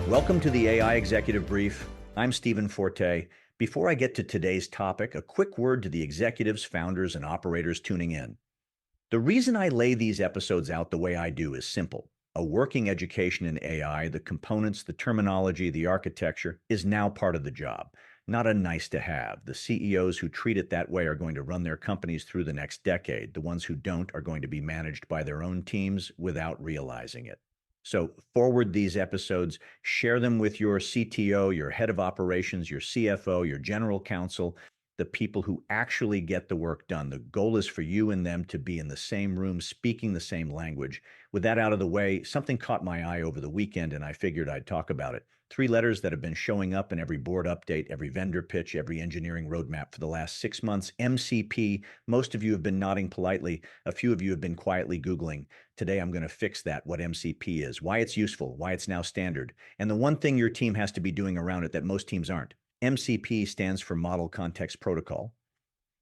Welcome to the AI Executive Brief. I'm Stephen Forte. Before I get to today's topic, a quick word to the executives, founders, and operators tuning in. The reason I lay these episodes out the way I do is simple. A working education in AI, the components, the terminology, the architecture, is now part of the job, not a nice to have. The CEOs who treat it that way are going to run their companies through the next decade. The ones who don't are going to be managed by their own teams without realizing it. So forward these episodes, share them with your CTO, your head of operations, your CFO, your general counsel, the people who actually get the work done. The goal is for you and them to be in the same room, speaking the same language. With that out of the way, something caught my eye over the weekend and I figured I'd talk about it. 3 letters that have been showing up in every board update, every vendor pitch, every engineering roadmap for the last 6 months. MCP, most of you have been nodding politely. A few of you have been quietly Googling. Today, I'm going to fix that, what MCP is, why it's useful, why it's now standard, and the one thing your team has to be doing around it that most teams aren't. MCP stands for Model Context Protocol.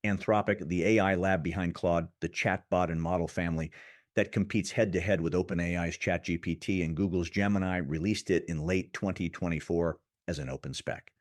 Anthropic, the AI lab behind Claude, the chatbot and model family that competes head-to-head with OpenAI's ChatGPT and Google's Gemini, released it in late 2024 as an open spec.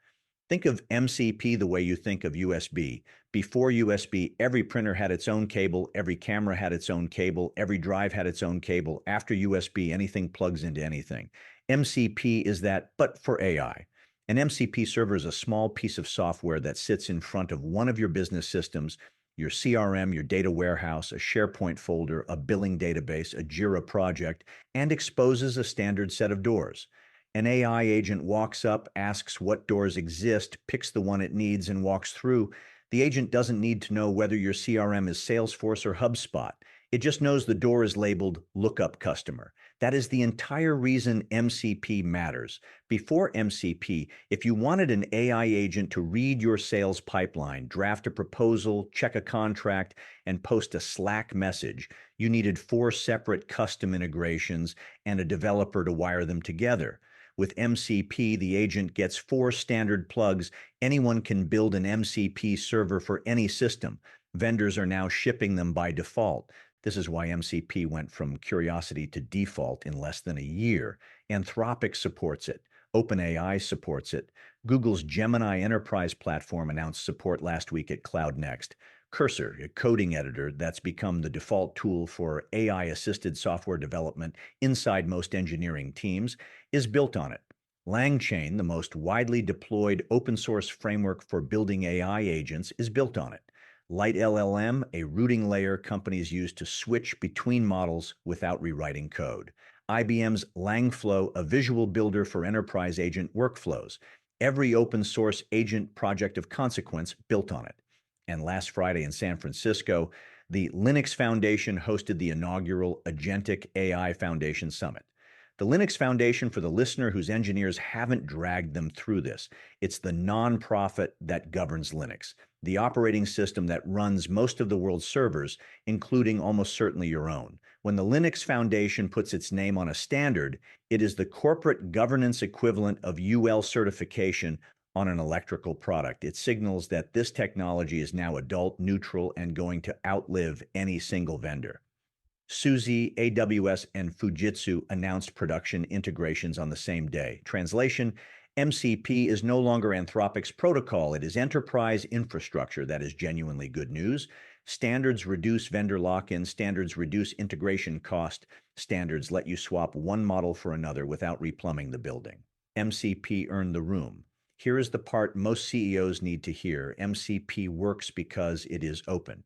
Think of MCP the way you think of USB. Before USB, every printer had its own cable, every camera had its own cable, every drive had its own cable. After USB, anything plugs into anything. MCP is that, but for AI. An MCP server is a small piece of software that sits in front of one of your business systems, your CRM, your data warehouse, a SharePoint folder, a billing database, a Jira project, and exposes a standard set of doors. An AI agent walks up, asks what doors exist, picks the one it needs, and walks through. The agent doesn't need to know whether your CRM is Salesforce or HubSpot. It just knows the door is labeled Lookup Customer. That is the entire reason MCP matters. Before MCP, if you wanted an AI agent to read your sales pipeline, draft a proposal, check a contract, and post a Slack message, you needed 4 separate custom integrations and a developer to wire them together. With MCP, the agent gets 4 standard plugs. Anyone can build an MCP server for any system. Vendors are now shipping them by default. This is why MCP went from curiosity to default in less than a year. Anthropic supports it. OpenAI supports it. Google's Gemini Enterprise platform announced support last week at Cloud Next. Cursor, a coding editor that's become the default tool for AI-assisted software development inside most engineering teams, is built on it. LangChain, the most widely deployed open-source framework for building AI agents, is built on it. LiteLLM, a routing layer companies use to switch between models without rewriting code. IBM's LangFlow, a visual builder for enterprise agent workflows. Every open-source agent project of consequence built on it. And last Friday in San Francisco, the Linux Foundation hosted the inaugural Agentic AI Foundation Summit. The Linux Foundation, for the listener whose engineers haven't dragged them through this, it's the nonprofit that governs Linux, the operating system that runs most of the world's servers, including almost certainly your own. When the Linux Foundation puts its name on a standard, it is the corporate governance equivalent of UL certification on an electrical product. It signals that this technology is now adult, neutral, and going to outlive any single vendor. SUSE, AWS, and Fujitsu announced production integrations on the same day. Translation: MCP is no longer Anthropic's protocol. It is enterprise infrastructure. That is genuinely good news. Standards reduce vendor lock-in. Standards reduce integration cost. Standards let you swap one model for another without replumbing the building. MCP earned the room. Here is the part most CEOs need to hear. MCP works because it is open.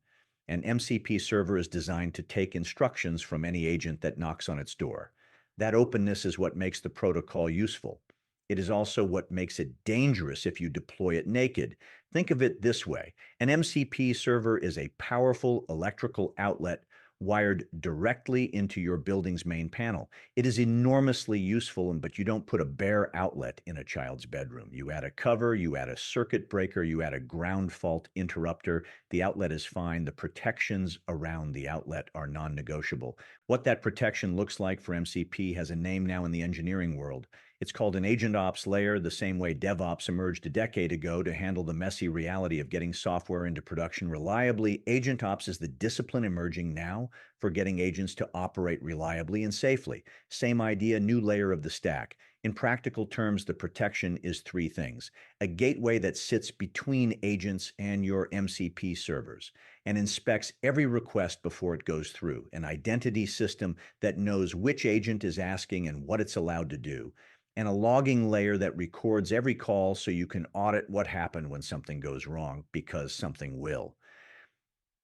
An MCP server is designed to take instructions from any agent that knocks on its door. That openness is what makes the protocol useful. It is also what makes it dangerous if you deploy it naked. Think of it this way. An MCP server is a powerful electrical outlet wired directly into your building's main panel. It is enormously useful, but you don't put a bare outlet in a child's bedroom. You add a cover, you add a circuit breaker, you add a ground fault interrupter. The outlet is fine. The protections around the outlet are non-negotiable. What that protection looks like for MCP has a name now in the engineering world. It's called an AgentOps layer, the same way DevOps emerged a decade ago to handle the messy reality of getting software into production reliably. AgentOps is the discipline emerging now for getting agents to operate reliably and safely. Same idea, new layer of the stack. In practical terms, the protection is three things: a gateway that sits between agents and your MCP servers and inspects every request before it goes through, an identity system that knows which agent is asking and what it's allowed to do, and a logging layer that records every call so you can audit what happened when something goes wrong, because something will.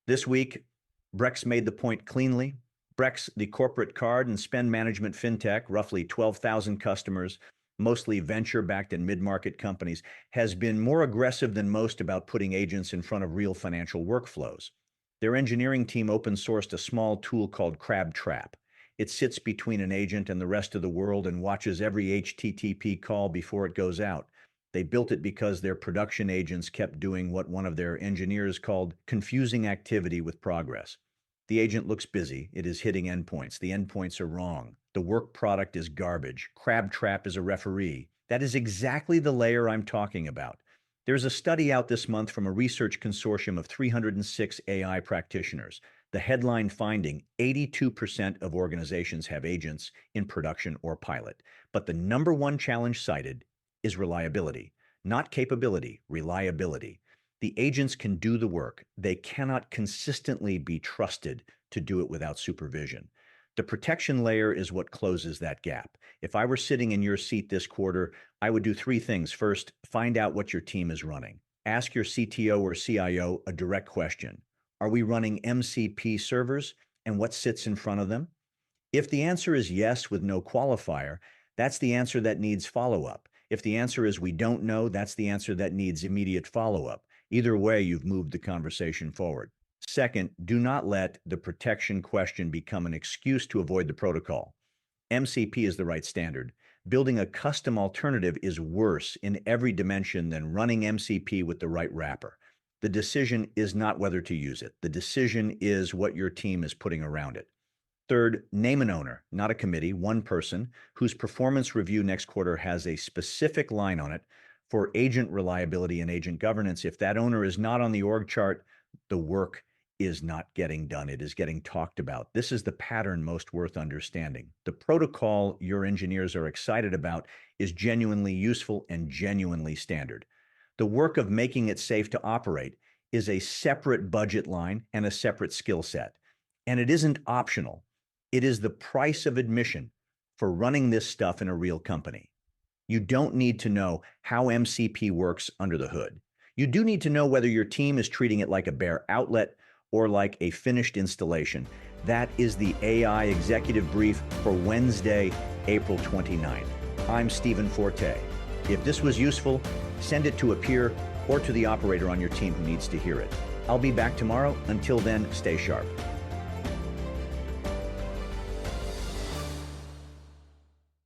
This week, Brex made the point cleanly. Brex, the corporate card and spend management fintech, roughly 12,000 customers, mostly venture-backed and mid-market companies, has been more aggressive than most about putting agents in front of real financial workflows. Their engineering team open-sourced a small tool called CrabTrap. It sits between an agent and the rest of the world and watches every HTTP call before it goes out. They built it because their production agents kept doing what one of their engineers called confusing activity with progress. The agent looks busy. It is hitting endpoints. The endpoints are wrong. The work product is garbage. CrabTrap is a referee. That is exactly the layer I'm talking about. There's a study out this month from a research consortium of 306 AI practitioners. The headline finding: 82% of organizations have agents in production or pilot. But the number one challenge cited is reliability, not capability, reliability. The agents can do the work. They cannot consistently be trusted to do it without supervision. The protection layer is what closes that gap. If I were sitting in your seat this quarter, I would do three things. First, find out what your team is running. Ask your CTO or CIO a direct question. Are we running MCP servers, and what sits in front of them? If the answer is yes with no qualifier, that's the answer that needs follow-up. If the answer is we don't know, that's the answer that needs immediate follow-up. Either way, you've moved the conversation forward. Second, do not let the protection question become an excuse to avoid the protocol. MCP is the right standard. Building a custom alternative is worse in every dimension than running MCP with the right wrapper. The decision is not whether to use it. The decision is what your team is putting around it. Third, name an owner, not a committee, one person, whose performance review next quarter has a specific line on it for agent reliability and agent governance. If that owner is not on the org chart, the work is not getting done. It is getting talked about. This is the pattern most worth understanding. The protocol your engineers are excited about is genuinely useful and genuinely standard. The work of making it safe to operate is a separate budget line and a separate skill set. And it isn't optional. It is the price of admission for running this stuff in a real company. You don't need to know how MCP works under the hood. You do need to know whether your team is treating it like a bare outlet or like a finished installation. That is the AI Executive Brief for Wednesday, April 29th. I'm Stephen Forte. If this was useful, send it to a peer or to the operator on your team who needs to hear it. I'll be back tomorrow. Until then, stay sharp.